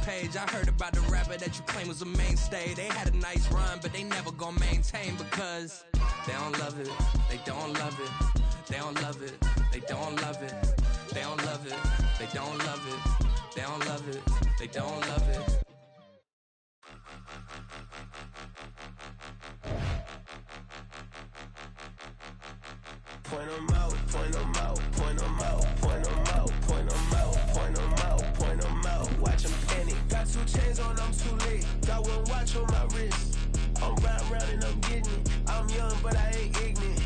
page. I heard about the rapper that you claim was a mainstay. They had a nice run, but they never gonna maintain because they don't love it. They don't love it. They don't love it. They don't love it. They don't love it. They don't love it. They don't love it. They don't love it. Point 'em out, point 'em out, point 'em out, point 'em out, point 'em out, point 'em out, point 'em out. Watch 'em panic. Got 2 chains on, I'm too late. Got 1 watch on my wrist. I'm round and I'm getting it. I'm young, but I ain't ignorant.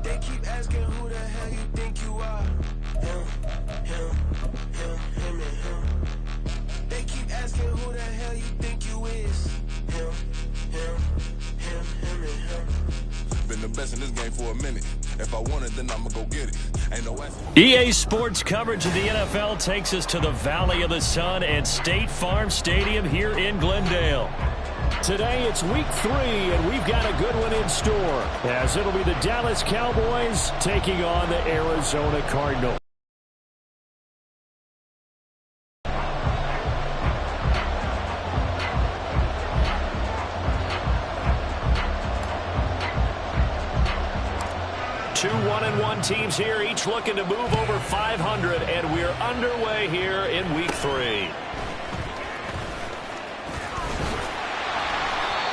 They keep asking who the hell you think you are. Him, and him. They keep asking who the hell you think you is. Him, and him. Been the best in this game for a minute. If I want it, then I'ma go get it. Ain't no EA Sports coverage of the NFL takes us to the Valley of the Sun and State Farm Stadium here in Glendale. Today it's week 3, and we've got a good one in store, as it'll be the Dallas Cowboys taking on the Arizona Cardinals. Two 1-1 teams here, each looking to move over 500, and we're underway here in week 3.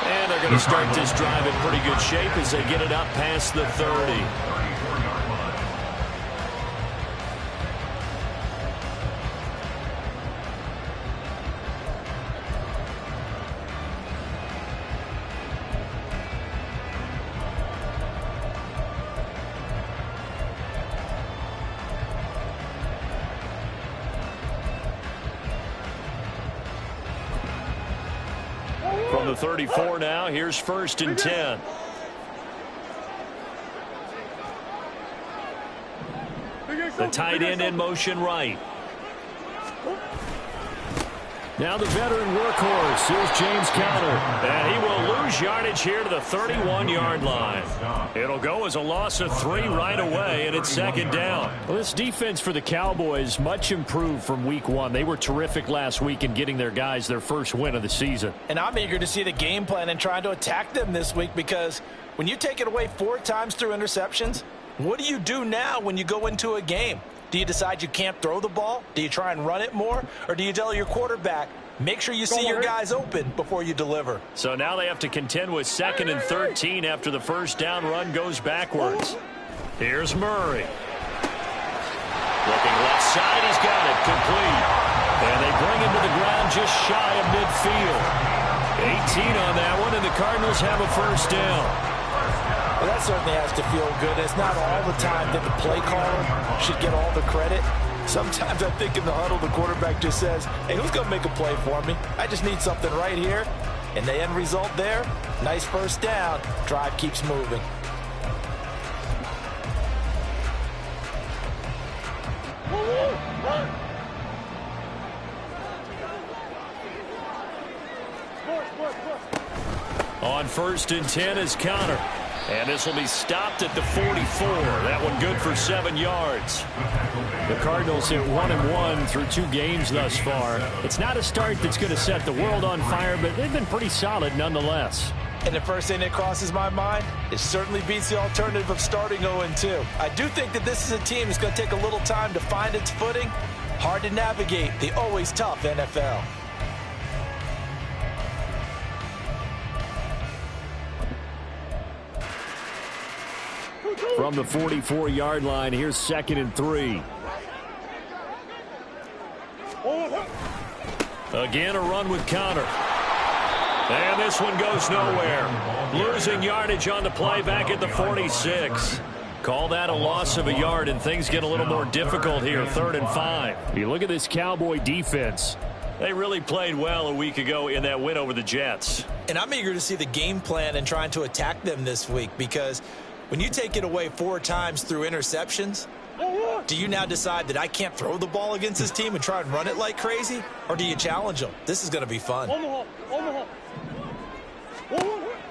And they're going to start this drive in pretty good shape as they get it up past the 30. From the 34 now, here's 1st and 10. The tight end in motion right. Now the veteran workhorse. Here's James Conner. And he will lose yardage here to the 31-yard line. It'll go as a loss of 3 right away, and it's 2nd down. Well, this defense for the Cowboys much improved from week 1. They were terrific last week in getting their guys their first win of the season. And I'm eager to see the game plan and trying to attack them this week, because when you take it away 4 times through interceptions, what do you do now when you go into a game? Do you decide you can't throw the ball? Do you try and run it more? Or do you tell your quarterback, make sure you see your guys open before you deliver? So now they have to contend with 2nd and 13 after the first down run goes backwards. Here's Murray. Looking left side, he's got it complete. And they bring him to the ground just shy of midfield. 18 on that one, and the Cardinals have a first down. Well, that certainly has to feel good. It's not all the time that the play caller should get all the credit. Sometimes I think in the huddle, the quarterback just says, hey, who's going to make a play for me? I just need something right here. And the end result there, nice first down. Drive keeps moving. On 1st and 10 is Conner. And this will be stopped at the 44. That one good for 7 yards. The Cardinals hit 1-1 through 2 games thus far. It's not a start that's going to set the world on fire, but they've been pretty solid nonetheless. And the first thing that crosses my mind, it certainly beats the alternative of starting 0-2. I do think that this is a team that's going to take a little time to find its footing. Hard to navigate the always tough NFL. From the 44-yard line, here's 2nd and 3. Again, a run with Conner. And this one goes nowhere. Losing yardage on the play back at the 46. Call that a loss of a yard, and things get a little more difficult here, 3rd and 5. You look at this Cowboy defense. They really played well a week ago in that win over the Jets. And I'm eager to see the game plan and trying to attack them this week, because when you take it away 4 times through interceptions, do you now decide that I can't throw the ball against this team and try and run it like crazy? Or do you challenge them? This is going to be fun.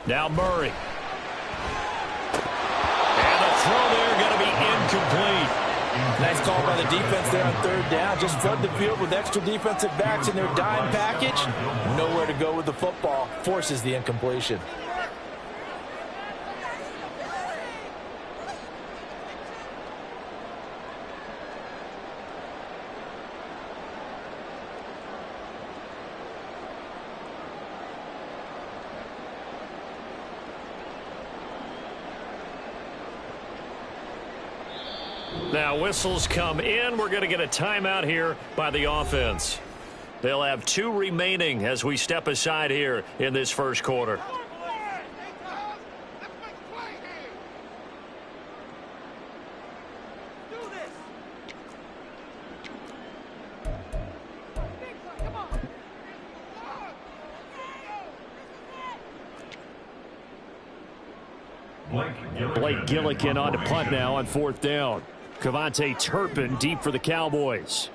Now Murray. And the throw there going to be incomplete. Nice call by the defense there on third down. Just flood the field with extra defensive backs in their dime package. Nowhere to go with the football. Forces the incompletion. Now whistles come in. We're going to get a timeout here by the offense. They'll have 2 remaining as we step aside here in this first quarter. Blake Gillikin on to punt now on 4th down. Cavante Turpin deep for the Cowboys.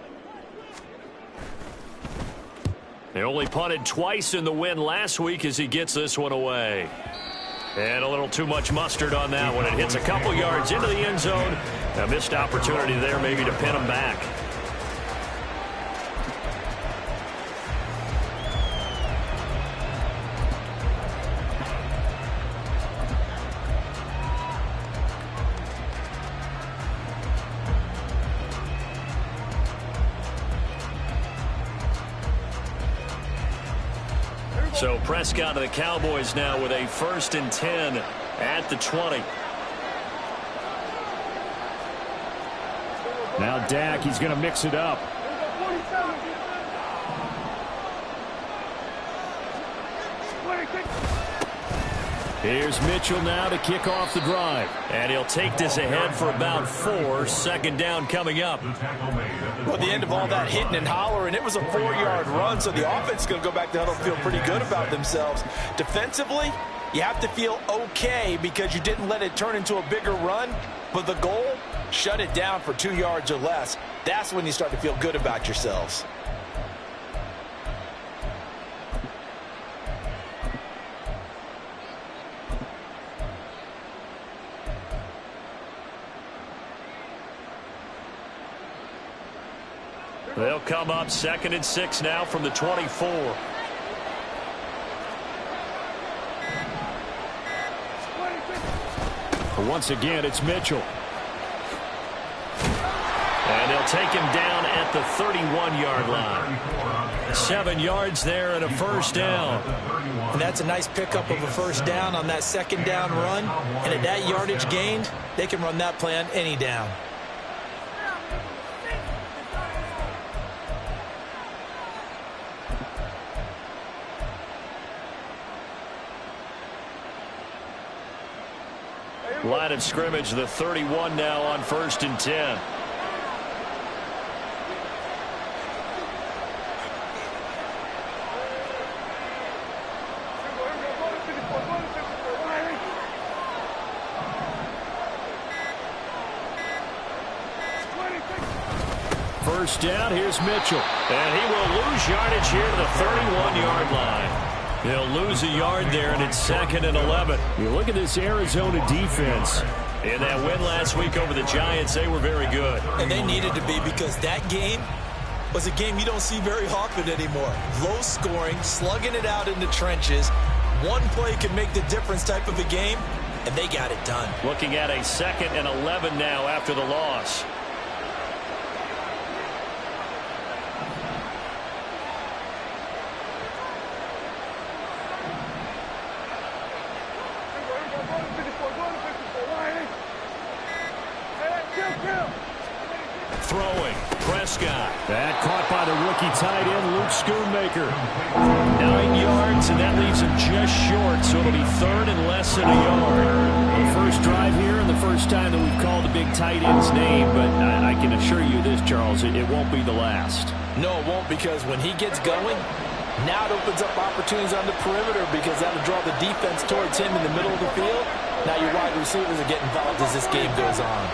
They only punted twice in the win last week as he gets this one away. And a little too much mustard on that one. It hits a couple yards into the end zone. A missed opportunity there maybe to pin him back. So Prescott to the Cowboys now with a 1st and 10 at the 20. Now Dak, he's going to mix it up. Here's Mitchell now to kick off the drive. And he'll take this ahead for about 4. 2nd down coming up. Well, at the end of all that hitting and hollering, it was a 4-yard run, so the offense is going to go back to huddle and feel pretty good about themselves. Defensively, you have to feel okay because you didn't let it turn into a bigger run, but the goal, shut it down for 2 yards or less. That's when you start to feel good about yourselves. They'll come up 2nd and 6 now from the 24. Once again, it's Mitchell. And they'll take him down at the 31-yard line. 7 yards there and a 1st down. And that's a nice pickup of a 1st down on that 2nd down run. And at that yardage gained, they can run that play on any down. Line of scrimmage, the 31 now on 1st and 10. First down, here's Mitchell. And he will lose yardage here to the 31-yard line. He'll lose a yard there, and it's 2nd and 11. You look at this Arizona defense. In that win last week over the Giants, they were very good. And they needed to be because that game was a game you don't see very often anymore. Low scoring, slugging it out in the trenches. One play can make the difference type of a game, and they got it done. Looking at a 2nd and 11 now after the loss. Throwing, Prescott. That caught by the rookie tight end, Luke Schoonmaker. 9 yards, and that leaves him just short, so it'll be 3rd and less than a yard. The first drive here and the first time that we've called the big tight end's name, but I can assure you this, Charles, it won't be the last. No, it won't, because when he gets going, now it opens up opportunities on the perimeter because that'll draw the defense towards him in the middle of the field. Now your wide receivers are getting involved as this game goes on.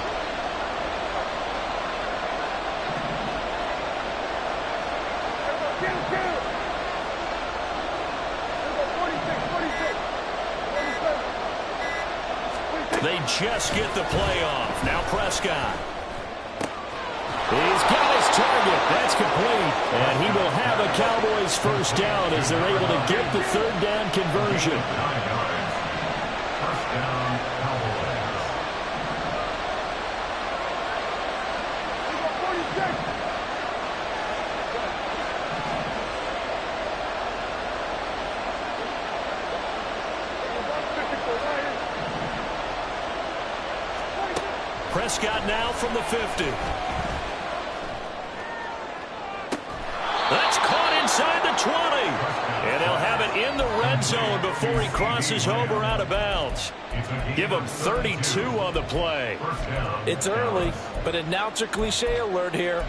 They just get the play off. Now Prescott. He's got his target. That's complete. And he will have a Cowboys first down as they're able to get the third down conversion. Prescott now from the 50. That's caught inside the 20. And they'll have it in the red zone before he crosses over out of bounds. Give him 32 on the play. It's early, but announcer cliche alert here.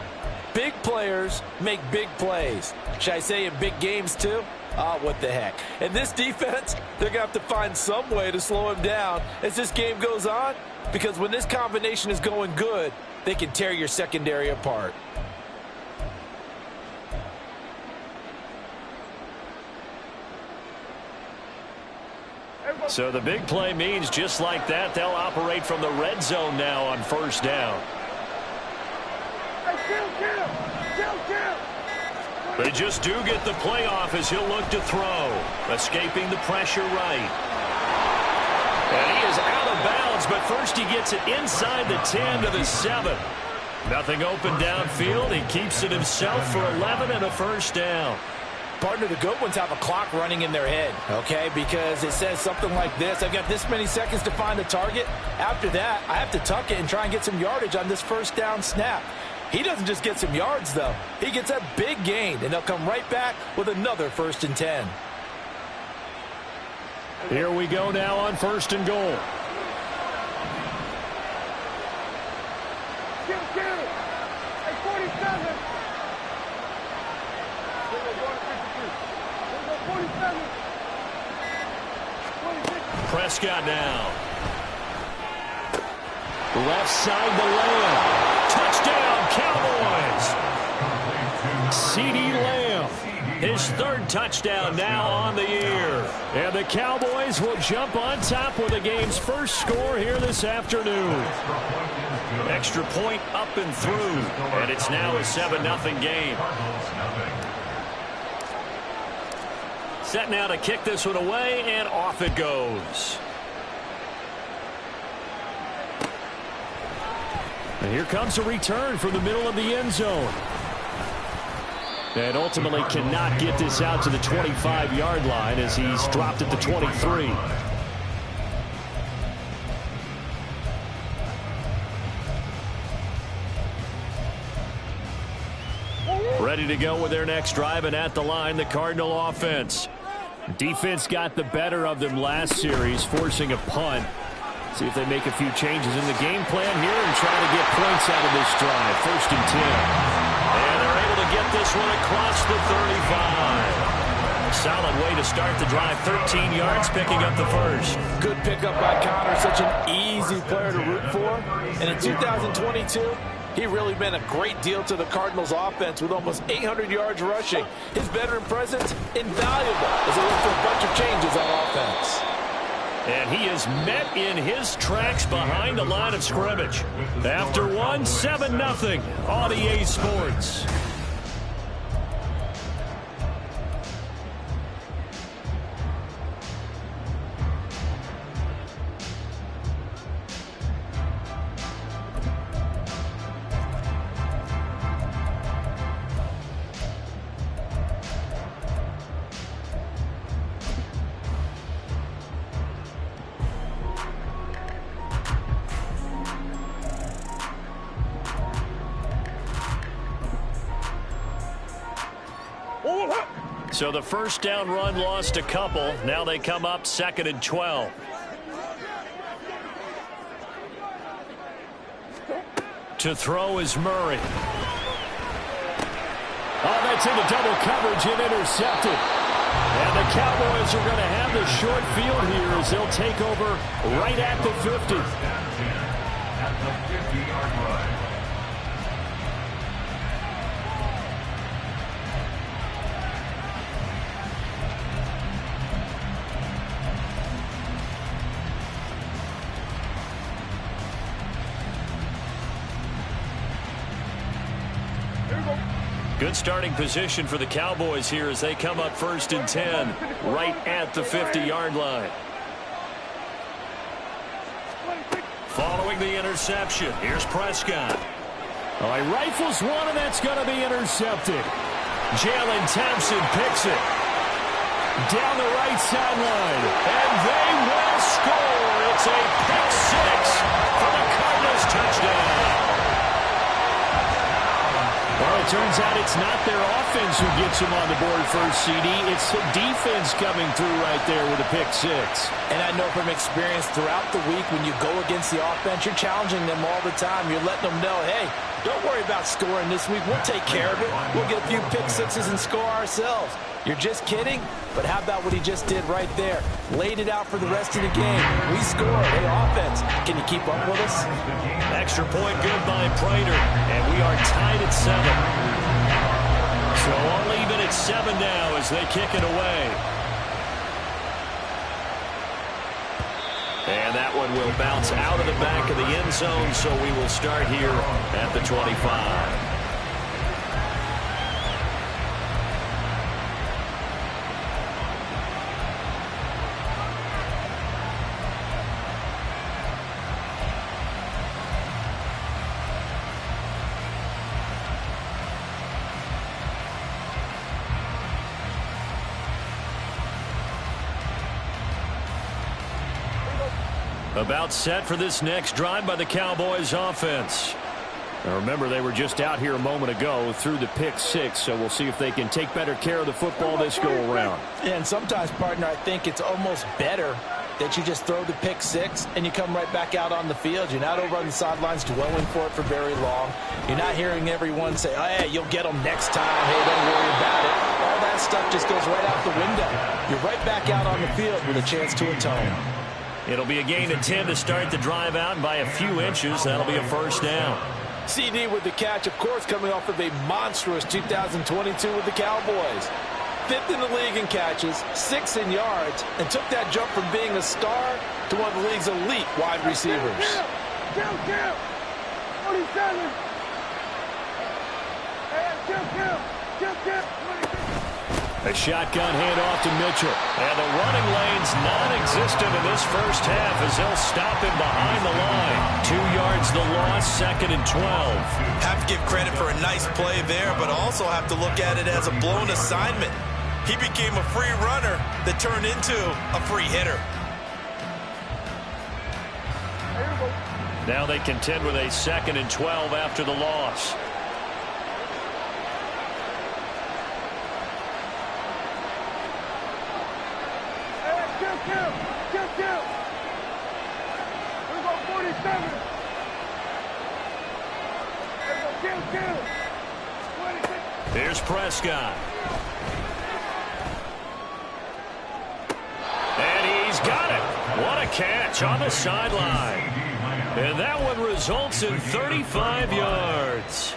Big players make big plays. Should I say in big games too? What the heck. And this defense, they're going to have to find some way to slow him down as this game goes on. Because when this combination is going good, they can tear your secondary apart. So the big play means just like that, they'll operate from the red zone now on first down. They just do get the playoff as he'll look to throw. Escaping the pressure right. And he is out of bounds, but first he gets it inside the 10 to the 7. Nothing open downfield. He keeps it himself for 11 and a first down. Partner, the good ones have a clock running in their head, okay? Because it says something like this. I've got this many seconds to find the target. After that, I have to tuck it and try and get some yardage on this first down snap. He doesn't just get some yards, though. He gets a big gain, and they'll come right back with another 1st and 10. Here we go now on 1st and goal. Prescott now. Left side to Lamb. Touchdown, Cowboys. C.D. Lamb. His 3rd touchdown now on the year. And the Cowboys will jump on top with the game's first score here this afternoon. Extra point up and through. And it's now a 7-0 game. Set now to kick this one away, and off it goes. And here comes a return from the middle of the end zone. And ultimately cannot get this out to the 25-yard line as he's dropped at the 23. Ready to go with their next drive, and at the line, the Cardinal offense. Defense got the better of them last series, forcing a punt. See if they make a few changes in the game plan here and try to get points out of this drive. 1st and 10. And they're able to get this one across the 35. Solid way to start the drive. 13 yards, picking up the first. Good pickup by Connor. Such an easy player to root for. And in 2022, he really meant a great deal to the Cardinals offense with almost 800 yards rushing. His veteran presence, invaluable as they look for a bunch of changes on offense. And he is met in his tracks behind the line of scrimmage. After one, 7-0 on EA Sports. So the first down run lost a couple. Now they come up 2nd and 12. To throw is Murray. Oh, that's into double coverage and intercepted. And the Cowboys are going to have the short field here as they'll take over right at the 50. At the 50-yard line. Good starting position for the Cowboys here as they come up 1st and 10 right at the 50-yard line. Following the interception, here's Prescott. Oh, he rifles one, and that's going to be intercepted. Jalen Thompson picks it. Down the right sideline. And they will score. It's a pick six for the Cardinals touchdown. Well, it turns out it's not their offense who gets them on the board first, CD. It's the defense coming through right there with a pick six. And I know from experience throughout the week when you go against the offense, you're challenging them all the time. You're letting them know, hey, don't worry about scoring this week. We'll take care of it. We'll get a few pick sixes and score ourselves. You're just kidding? But how about what he just did right there? Laid it out for the rest of the game. We scored. Hey, offense, can you keep up with us? Extra point good by Prater. And we are tied at 7. So all even at 7 now as they kick it away. And that one will bounce out of the back of the end zone, so we will start here at the 25. About set for this next drive by the Cowboys offense. Now remember, they were just out here a moment ago through the pick six, so we'll see if they can take better care of the football this go around. Yeah, and sometimes, partner, I think it's almost better that you just throw the pick six and you come right back out on the field. You're not over on the sidelines dwelling for it for very long. You're not hearing everyone say, oh, hey, you'll get them next time. Hey, don't worry about it. All that stuff just goes right out the window. You're right back out on the field with a chance to atone. It'll be a gain of 10 to start the drive out, and by a few inches, that'll be a first down. CD with the catch, of course, coming off of a monstrous 2022 with the Cowboys. 5th in the league in catches, 6th in yards, and took that jump from being a star to one of the league's elite wide receivers. Kill! 47! Kill! A shotgun handoff to Mitchell. And the running lane's non-existent in this first half as they'll stop him behind the line. 2 yards the loss, 2nd and 12. Have to give credit for a nice play there, but also have to look at it as a blown assignment. He became a free runner that turned into a free hitter. Now they contend with a 2nd and 12 after the loss. Kill! Here we go, 47. Kill. 26. Here's Prescott. And he's got it. What a catch on the sideline. And that one results in 35 yards.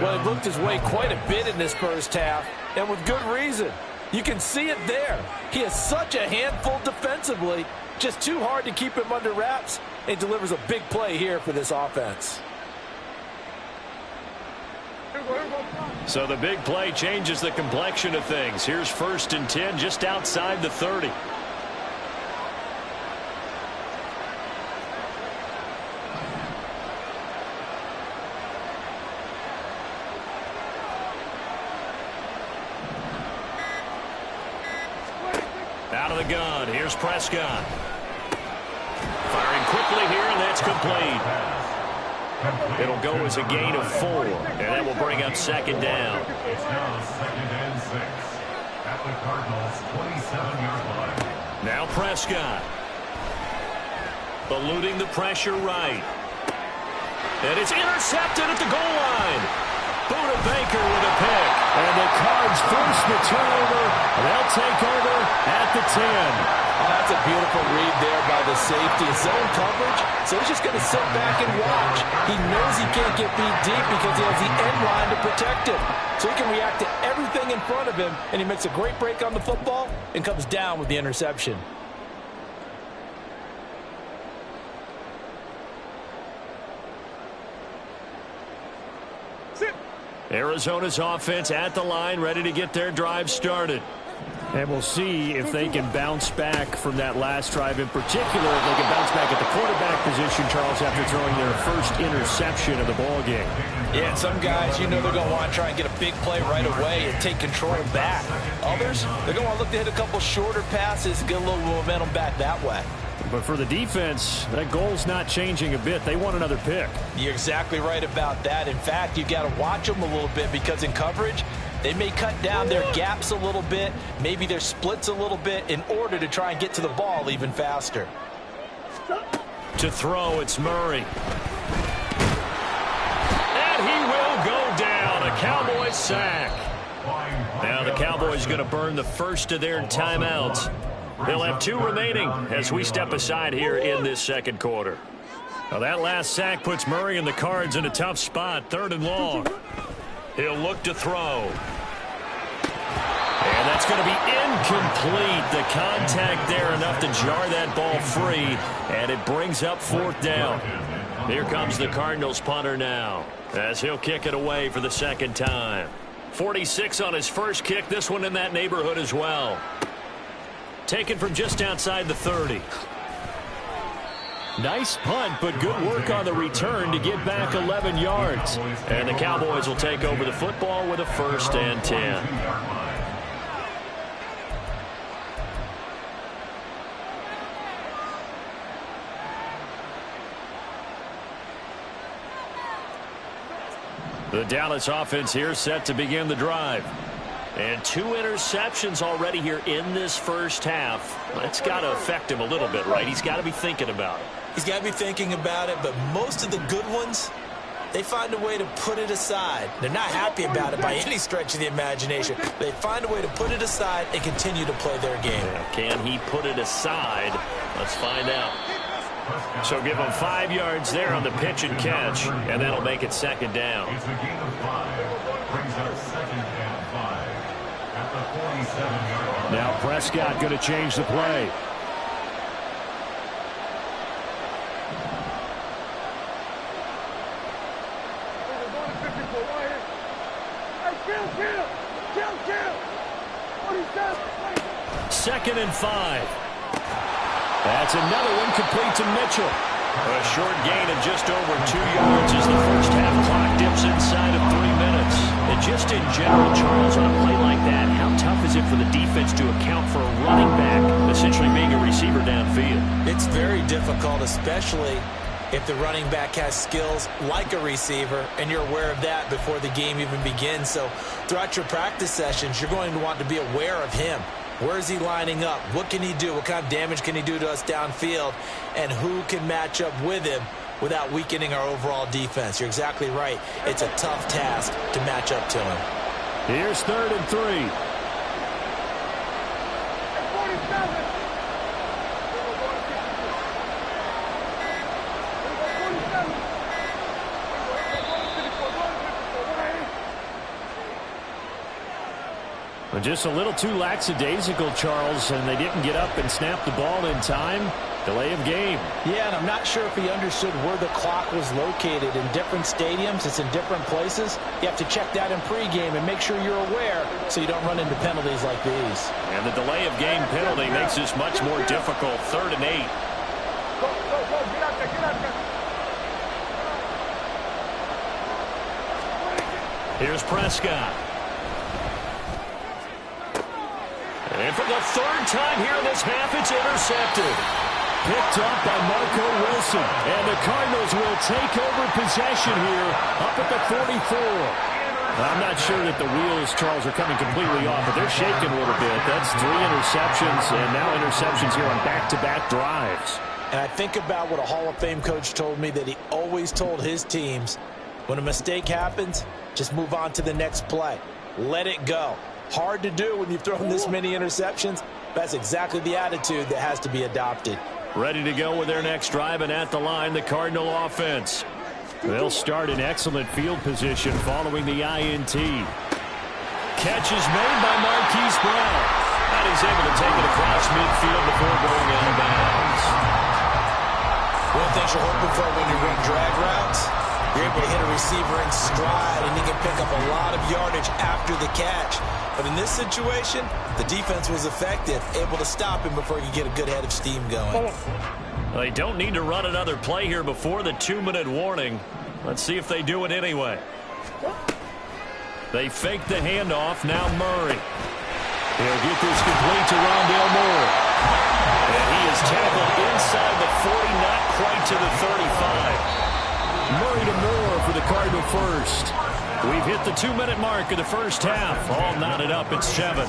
Well, he looked his way quite a bit in this first half, and with good reason. You can see it there. He is such a handful defensively. Just too hard to keep him under wraps. He delivers a big play here for this offense. So the big play changes the complexion of things. Here's 1st and 10 just outside the 30. Out of the gun, here's Prescott. Firing quickly here, and that's complete. It'll go as a gain of 4, and that will bring up 2nd down. It's now 2nd and 6 at the Cardinals' 27-yard line. Now Prescott. Eluding the pressure right. And it's intercepted at the goal line. Buda Baker with a pick. And the Cards force the turnover. They'll take over at the 10. Oh, that's a beautiful read there by the safety. Zone coverage, so he's just going to sit back and watch. He knows he can't get beat deep because he has the end line to protect him. So he can react to everything in front of him, and he makes a great break on the football and comes down with the interception. Arizona's offense at the line, ready to get their drive started. And we'll see if they can bounce back from that last drive in particular. If they can bounce back at the quarterback position, Charles, after throwing their first interception of the ball game. Yeah, and some guys, they're going to want to try and get a big play right away and take control back. Others, they're going to want to look to hit a couple shorter passes, get a little momentum back that way. But for the defense, that goal's not changing a bit. They want another pick. You're exactly right about that. In fact, you've got to watch them a little bit because in coverage, they may cut down their gaps a little bit, maybe their splits a little bit in order to try and get to the ball even faster. To throw, it's Murray. And he will go down. A Cowboys sack. Now the Cowboys going to burn the first of their timeouts. They'll have 2 remaining as we step aside here in this second quarter. Now that last sack puts Murray and the Cards in a tough spot, 3rd and long. He'll look to throw. And that's going to be incomplete. The contact there enough to jar that ball free, and it brings up 4th down. Here comes the Cardinals punter now as he'll kick it away for the second time. 46 on his first kick, this one in that neighborhood as well. Taken from just outside the 30. Nice punt, but good work on the return to get back 11 yards. And the Cowboys will take over the football with a 1st and 10. The Dallas offense here set to begin the drive. And 2 interceptions already here in this first half. That's got to affect him a little bit, right? He's got to be thinking about it. He's got to be thinking about it, but most of the good ones, they find a way to put it aside. They're not happy about it by any stretch of the imagination. They find a way to put it aside and continue to play their game. Can he put it aside? Let's find out. So give him 5 yards there on the pitch and catch, and that'll make it 2nd down. It's a gain of 5. Brings up 2nd and 5 at the 47-yard line. Now Prescott going to change the play. Second and 5. That's another one complete to Mitchell. A short gain of just over 2 yards as the first half clock dips inside of 3 minutes. And just in general, Charles, on a play like that, how tough is it for the defense to account for a running back essentially being a receiver downfield? It's very difficult, especially if the running back has skills like a receiver, and you're aware of that before the game even begins. So throughout your practice sessions, you're going to want to be aware of him. Where is he lining up? What can he do? What kind of damage can he do to us downfield? And who can match up with him without weakening our overall defense? You're exactly right. It's a tough task to match up to him. Here's 3rd and 3. Just a little too lackadaisical, Charles, and they didn't get up and snap the ball in time. Delay of game. Yeah, and I'm not sure if he understood where the clock was located. In different stadiums, it's in different places. You have to check that in pregame and make sure you're aware so you don't run into penalties like these. And the delay of game penalty makes this much more difficult. 3rd and 8. Here's Prescott. And for the 3rd time here in this half, it's intercepted. Picked up by Marco Wilson. And the Cardinals will take over possession here up at the 44. I'm not sure that the wheels, Charles, are coming completely off, but they're shaking a little bit. That's 3 interceptions, and now interceptions here on back-to-back drives. And I think about what a Hall of Fame coach told me that he always told his teams, when a mistake happens, just move on to the next play. Let it go. Hard to do when you've thrown this many interceptions. That's exactly the attitude that has to be adopted. Ready to go with their next drive, and at the line, the Cardinal offense. They'll start in excellent field position following the INT. Catch is made by Marquise Brown. And he's able to take it across midfield before going out of bounds. One thing you're hoping for when you run drag routes, You're able to hit a receiver in stride, and he can pick up a lot of yardage after the catch. But in this situation, the defense was effective, able to stop him before he could get a good head of steam going. They don't need to run another play here before the 2-minute warning. Let's see if they do it anyway. They fake the handoff. Now Murray. He'll get this complete to Rondale Moore. And he is tackled inside the 40, not quite to the 35. Murray to Moore for the Cardinal first. We've hit the 2-minute mark of the first half. All knotted up at 7.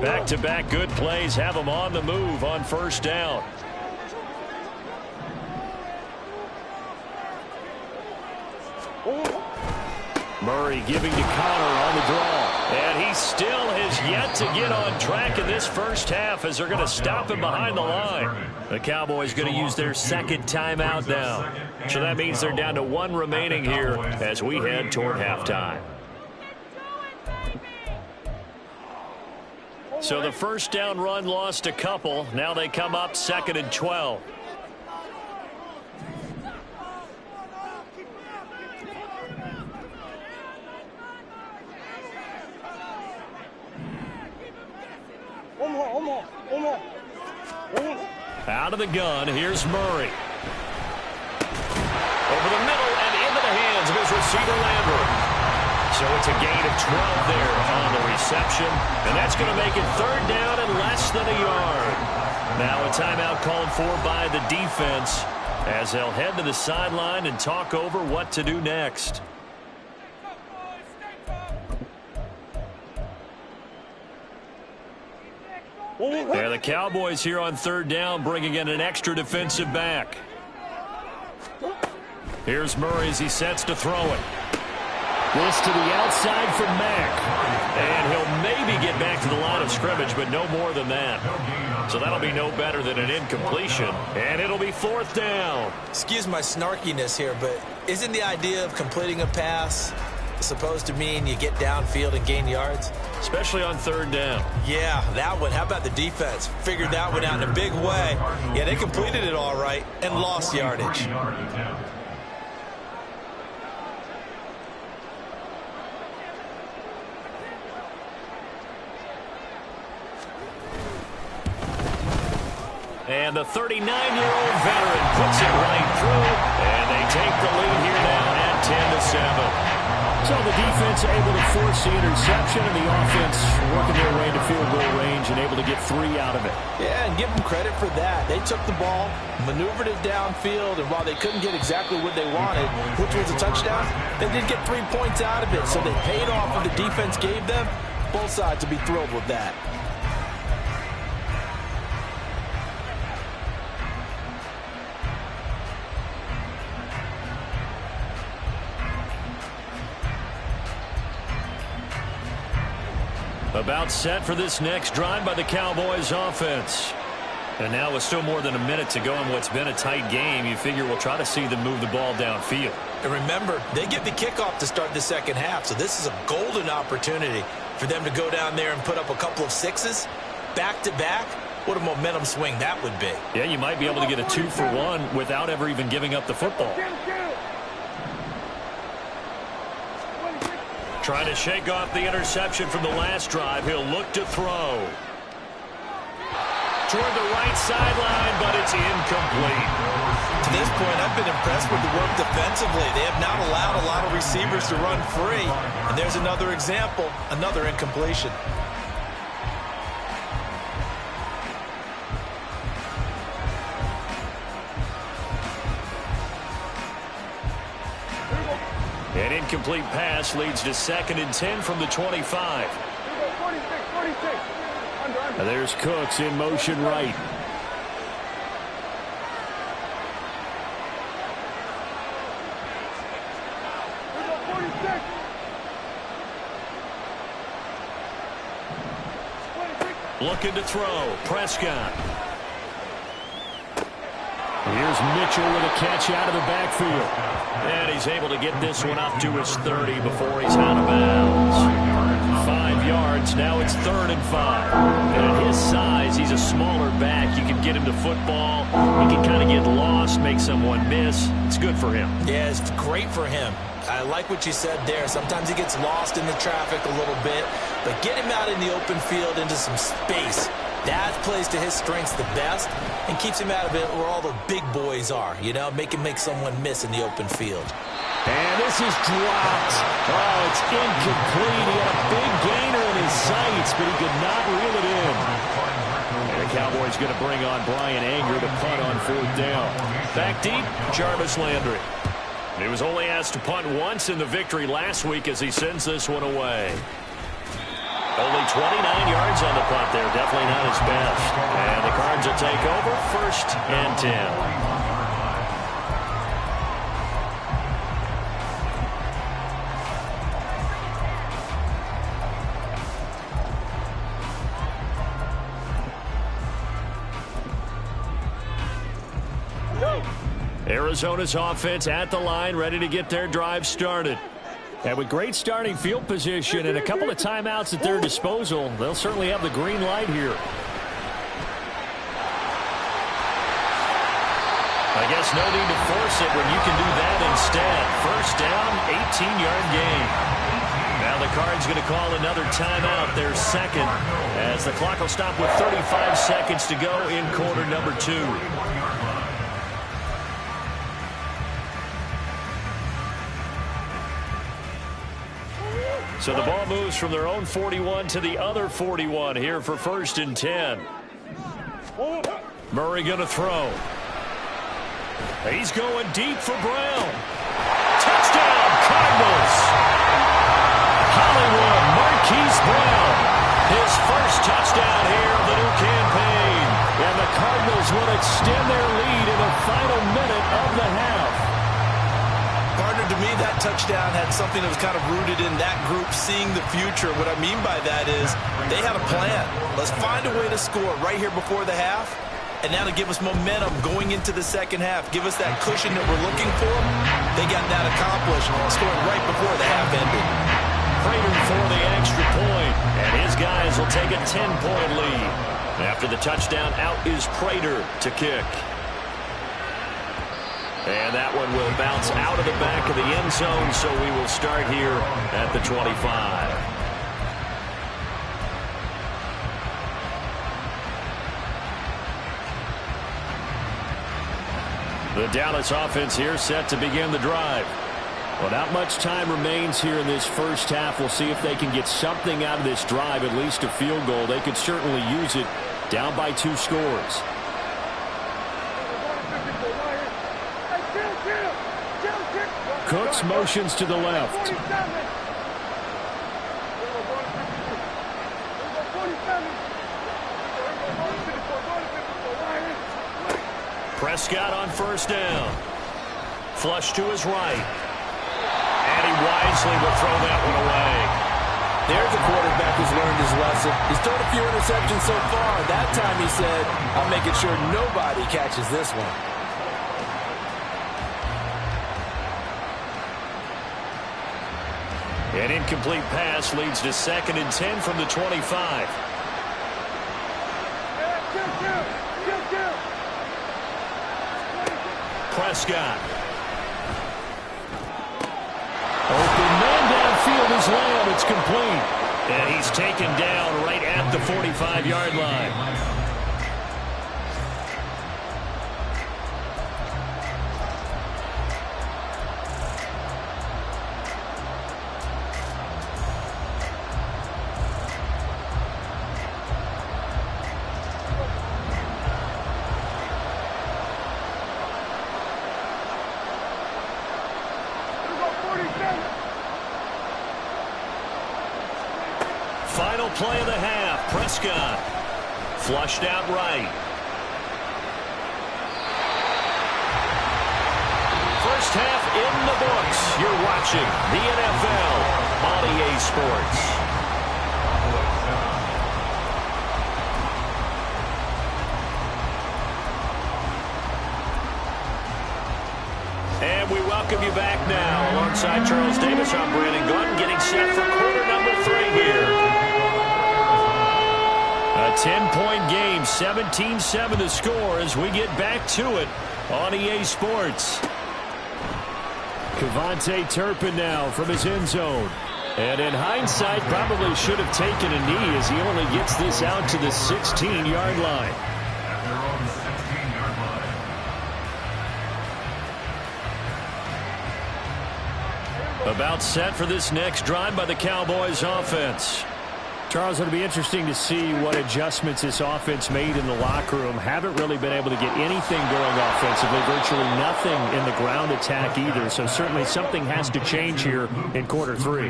Back-to-back good plays have them on the move on first down. Murray giving to Connor on the draw. And he still has yet to get on track in this first half as they're going to stop him behind the line. The Cowboys going to use their second timeout now. So that means they're down to 1 remaining here as we head toward halftime. So the first down run lost a couple. Now they come up 2nd and 12. Out of the gun, here's Murray. Over the middle and into the hands of his receiver Landry. So it's a gain of 12 there on the reception. And that's going to make it 3rd down and less than a yard. Now a timeout called for by the defense as they'll head to the sideline and talk over what to do next. There, the Cowboys here on 3rd down, bringing in an extra defensive back. Here's Murray as he sets to throw it. This to the outside from Mack. And he'll maybe get back to the line of scrimmage, but no more than that. So that'll be no better than an incompletion. And it'll be 4th down. Excuse my snarkiness here, but isn't the idea of completing a pass supposed to mean you get downfield and gain yards? Especially on 3rd down. Yeah, that one. How about the defense? Figured that one out in a big way. Yeah, they completed it all right and lost yardage. And the 39-year-old veteran puts it right through. And they take the lead here now at 10-7. So the defense able to force the interception, and the offense working their way into field goal range and able to get 3 out of it. Yeah, and give them credit for that. They took the ball, maneuvered it downfield, and while they couldn't get exactly what they wanted, which was a touchdown, they did get 3 points out of it. So they paid off what the defense gave them. Both sides will be thrilled with that. About set for this next drive by the Cowboys offense. And now with still more than a minute to go in what's been a tight game, you figure we'll try to see them move the ball downfield. And remember, they get the kickoff to start the second half, so this is a golden opportunity for them to go down there and put up a couple of 6s back-to-back. What a momentum swing that would be. Yeah, you might be able to get a 2-for-1 without ever even giving up the football. Trying to shake off the interception from the last drive. He'll look to throw. Toward the right sideline, but it's incomplete. To this point, I've been impressed with the work defensively. They have not allowed a lot of receivers to run free. And there's another example, another incompletion. An incomplete pass leads to 2nd and 10 from the 25. There's Cooks in motion right. Looking to throw. Prescott. Here's Mitchell with a catch out of the backfield. And he's able to get this one up to his 30 before he's out of bounds. 5 yards. Now it's 3rd and 5. And at his size, he's a smaller back. You can get him to football. He can kind of get lost, make someone miss. It's good for him. Yeah, it's great for him. I like what you said there. Sometimes he gets lost in the traffic a little bit, but get him out in the open field into some space. That plays to his strengths the best and keeps him out of it where all the big boys are, you know, make someone miss in the open field. And this is dropped. Oh, it's incomplete. He had a big gainer in his sights, but he could not reel it in. And the Cowboys going to bring on Brian Anger to punt on 4th down. Back deep, Jarvis Landry. He was only asked to punt once in the victory last week as he sends this one away. Only 29 yards on the punt there. Definitely not his best. And the Cards will take over 1st and 10. Arizona's offense at the line, ready to get their drive started. And with great starting field position and a couple of timeouts at their disposal, they'll certainly have the green light here. I guess no need to force it when you can do that instead. 1st down, 18-yard gain. Now the Cards going to call another timeout, their 2nd, as the clock will stop with 35 seconds to go in quarter number 2. So the ball moves from their own 41 to the other 41 here for 1st and 10. Murray going to throw. He's going deep for Brown. Touchdown, Cardinals. Hollywood Marquise Brown. His first touchdown here of the new campaign. And the Cardinals will extend their lead in the final minute of the half. Partner, to me, that touchdown had something that was kind of rooted in that group seeing the future. What I mean by that is they had a plan. Let's find a way to score right here before the half, and now to give us momentum going into the 2nd half, give us that cushion that we're looking for. They got that accomplished, scoring right before the half ended. Prater for the extra point, and his guys will take a 10-point lead. After the touchdown, out is Prater to kick. And that one will bounce out of the back of the end zone, so we will start here at the 25. The Dallas offense here set to begin the drive. Well, not much time remains here in this first half. We'll see if they can get something out of this drive, at least a field goal. They could certainly use it, down by 2 scores. Cooks motions to the left. Prescott on 1st down. Flush to his right. And he wisely will throw that one away. There's a quarterback who's learned his lesson. He's thrown a few interceptions so far. That time he said, I'm making sure nobody catches this one. An incomplete pass leads to 2nd and 10 from the 25. Prescott. Open man downfield is Lamb. It's complete. And he's taken down right at the 45-yard line. Final play of the half. Prescott flushed out right. First half in the books. You're watching the NFL on EA Sports. welcome you back now. Alongside Charles Davis, I'm Brandon Gunn, getting set for quarter number 3 here. A 10-point game, 17-7 the score as we get back to it on EA Sports. Kevontae Turpin now from his end zone. And in hindsight, probably should have taken a knee as he only gets this out to the 16-yard line. About set for this next drive by the Cowboys offense. Charles, it'll be interesting to see what adjustments this offense made in the locker room. Haven't really been able to get anything going offensively, virtually nothing in the ground attack either. So certainly something has to change here in quarter 3.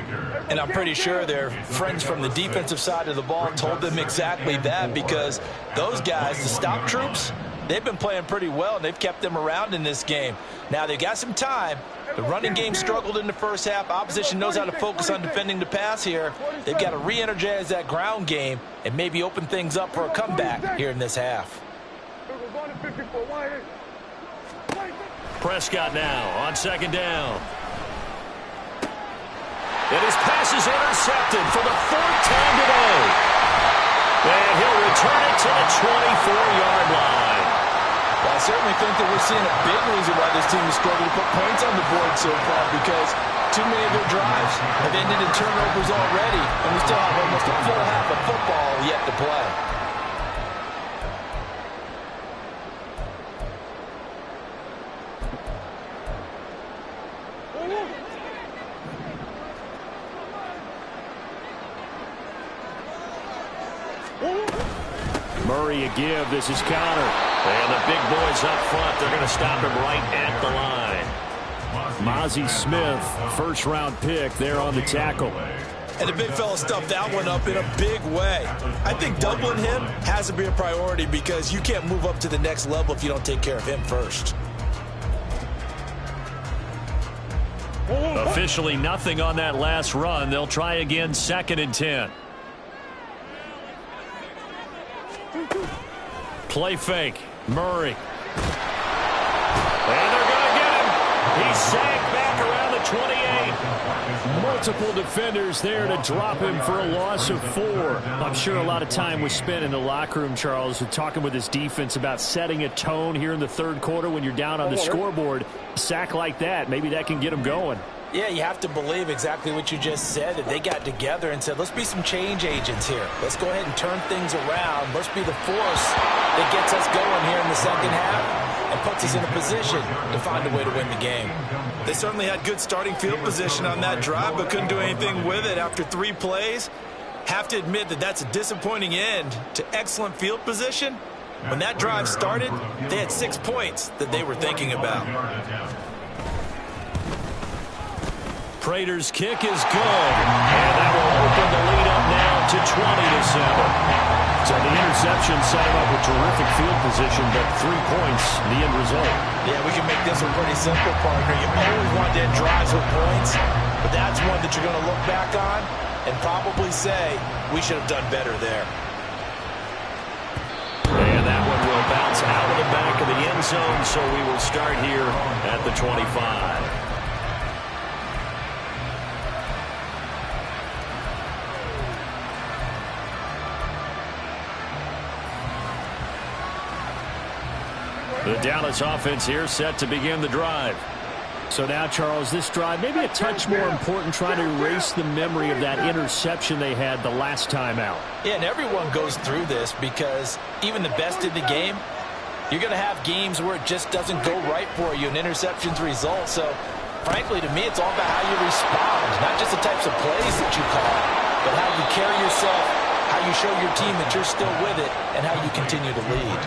And I'm pretty sure their friends from the defensive side of the ball told them exactly that, because those guys, the stop troops, they've been playing pretty well, and they've kept them around in this game. Now, they've got some time. The running game struggled in the first half. Opposition knows how to focus on defending the pass here. They've got to re-energize that ground game and maybe open things up for a comeback here in this half. Prescott now on second down. And his pass is intercepted for the 4th time today. And he'll return it to the 24-yard line. Well, I certainly think that we're seeing a big reason why this team has struggled to put points on the board so far, because too many of their drives have ended in turnovers already, and we still have almost a full half of football yet to play. Murray a give. This is counter. And the big boys up front, they're going to stop him right at the line. Mozzie Smith, first-round pick there on the tackle. And the big fella stuffed that one up in a big way. I think doubling him has to be a priority, because you can't move up to the next level if you don't take care of him first. Officially nothing on that last run. They'll try again, 2nd and 10. Play fake. Murray. And they're going to get him. He's sagged back around the 28. Multiple defenders there to drop him for a loss of 4. I'm sure a lot of time was spent in the locker room, Charles, talking with his defense about setting a tone here in the 3rd quarter when you're down on the scoreboard. A sack like that, maybe that can get them going. Yeah, you have to believe exactly what you just said, that they got together and said, let's be some change agents here. Let's go ahead and turn things around. Let's be the force that gets us going here in the 2nd half and puts us in a position to find a way to win the game. They certainly had good starting field position on that drive, but couldn't do anything with it after 3 plays. Have to admit that that's a disappointing end to excellent field position. When that drive started, they had 6 points that they were thinking about. Prater's kick is good, and that will open the lead up now to 20-7. So the interception set him up with terrific field position, but 3 points, the end result. Yeah, we can make this one pretty simple, partner. You always want to end drives with points, but that's one that you're going to look back on and probably say, we should have done better there. And that one will bounce out of the back of the end zone, so we will start here at the 25. The Dallas offense here set to begin the drive. So now, Charles, this drive maybe a touch more important, trying to erase the memory of that interception they had the last time out. Yeah, and everyone goes through this, because even the best in the game, you're going to have games where it just doesn't go right for you, and interceptions result. So, frankly, to me, it's all about how you respond, not just the types of plays that you call, but how you carry yourself, how you show your team that you're still with it, and how you continue to lead.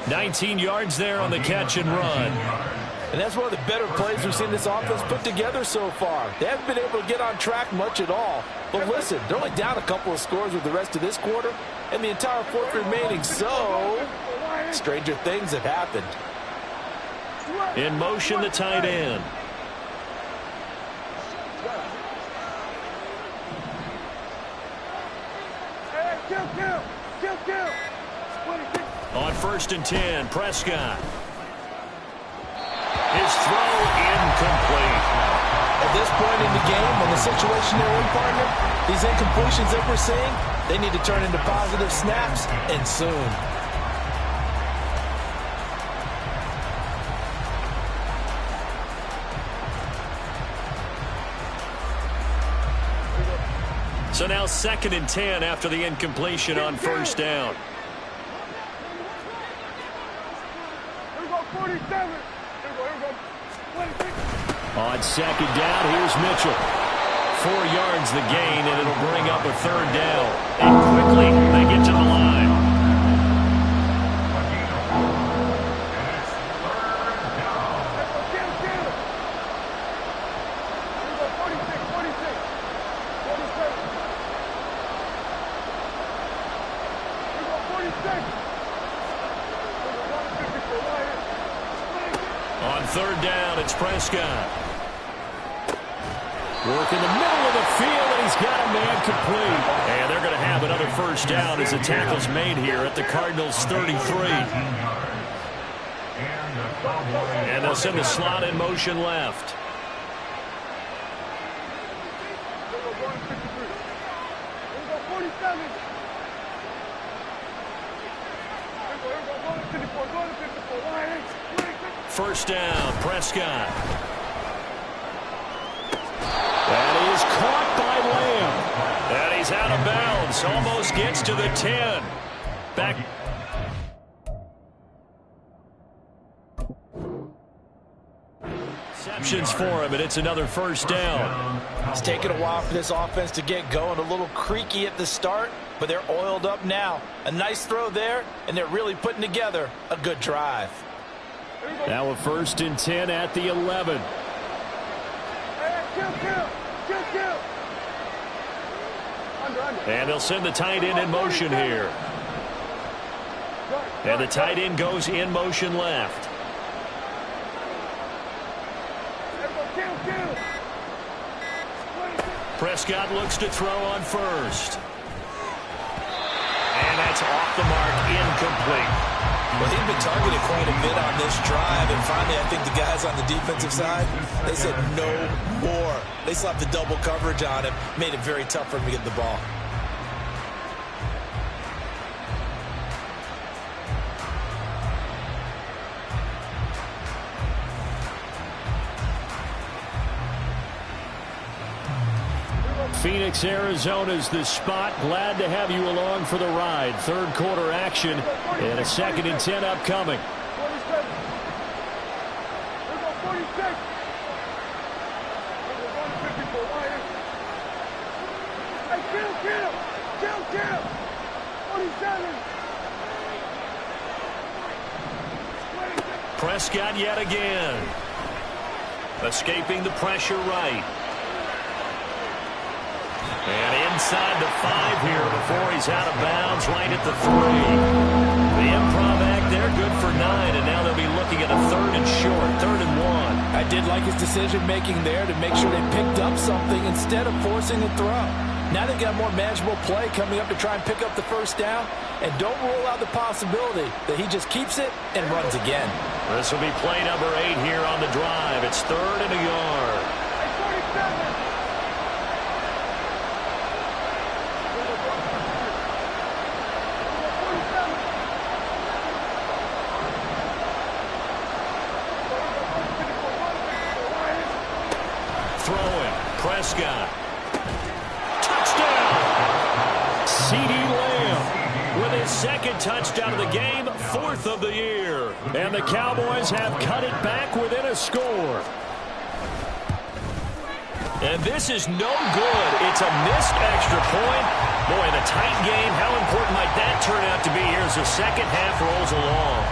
19 yards there on the catch and run. And that's one of the better plays we've seen this offense put together so far. They haven't been able to get on track much at all. But listen, they're only down a couple of scores with the rest of this quarter, and the entire 4th remaining. So, stranger things have happened. In motion, the tight end. On 1st and 10, Prescott. His throw incomplete. At this point in the game, when the situation they're in, partner, these incompletions that we're seeing, they need to turn into positive snaps, and soon. So now 2nd and 10 after the incompletion on first down. On 2nd down, here's Mitchell. 4 yards the gain, and it'll bring up a 3rd down. And quickly, they get to the line. On 3rd down, it's Prescott. Work in the middle of the field, and he's got a man complete. And they're going to have another 1st down as the tackle's made here at the Cardinals' 33. And they'll send the slot in motion left. First down, Prescott. That is caught by Lamb. And he's out of bounds. Almost gets to the 10. Back. Receptions for him, and it's another 1st down. It's taken a while for this offense to get going. A little creaky at the start, but they're oiled up now. A nice throw there, and they're really putting together a good drive. Now a 1st and 10 at the 11. And they'll send the tight end in motion here. And the tight end goes in motion left. Prescott looks to throw on 1st. And that's off the mark, incomplete. Well, he'd been targeted quite a bit on this drive, and finally I think the guys on the defensive side, they said no more. They slapped the double coverage on him, made it very tough for him to get the ball. Phoenix, Arizona's the spot. Glad to have you along for the ride. 3rd quarter action and a 2nd and 10 upcoming. Prescott yet again. Escaping the pressure right. And inside the 5 here before he's out of bounds, right at the 3. The improv act there, good for 9, and now they'll be looking at a 3rd and short, 3rd and 1. I did like his decision-making there to make sure they picked up something instead of forcing the throw. Now they've got more manageable play coming up to try and pick up the 1st down, and don't rule out the possibility that he just keeps it and runs again. This will be play number 8 here on the drive. It's 3rd and a yard. Throwing, Prescott. Touchdown! CeeDee Lamb with his 2nd touchdown of the game, 4th of the year. And the Cowboys have cut it back within a score. And this is no good. It's a missed extra point. Boy, in a tight game, how important might that turn out to be here as the 2nd half rolls along?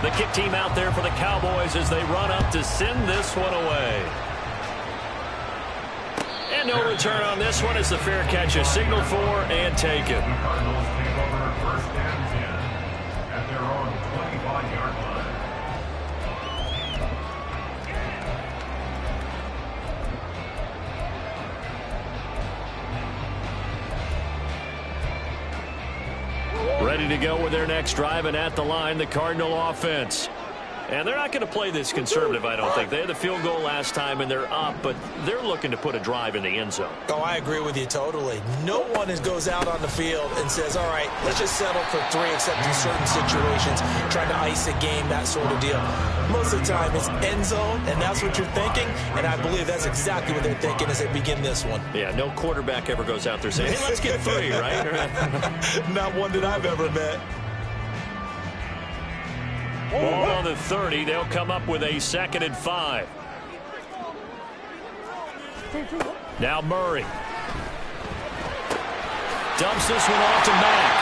The kick team out there for the Cowboys as they run up to send this one away. And no return on this one as the fair catch is signaled for and taken. The Cardinals take over 1st and 10 at their own 25-yard line. Ready to go with their next drive, and at the line, the Cardinal offense. And they're not going to play this conservative, I don't think. They had the field goal last time, and they're up, but they're looking to put a drive in the end zone. Oh, I agree with you totally. No one goes out on the field and says, all right, let's just settle for 3, except in certain situations, trying to ice a game, that sort of deal. Most of the time, it's end zone, and that's what you're thinking, and I believe that's exactly what they're thinking as they begin this one. Yeah, no quarterback ever goes out there saying, hey, let's get 3, right? Not one that I've ever met. Ball on the 30. They'll come up with a 2nd and 5. Now Murray. Dumps this one off to Mack.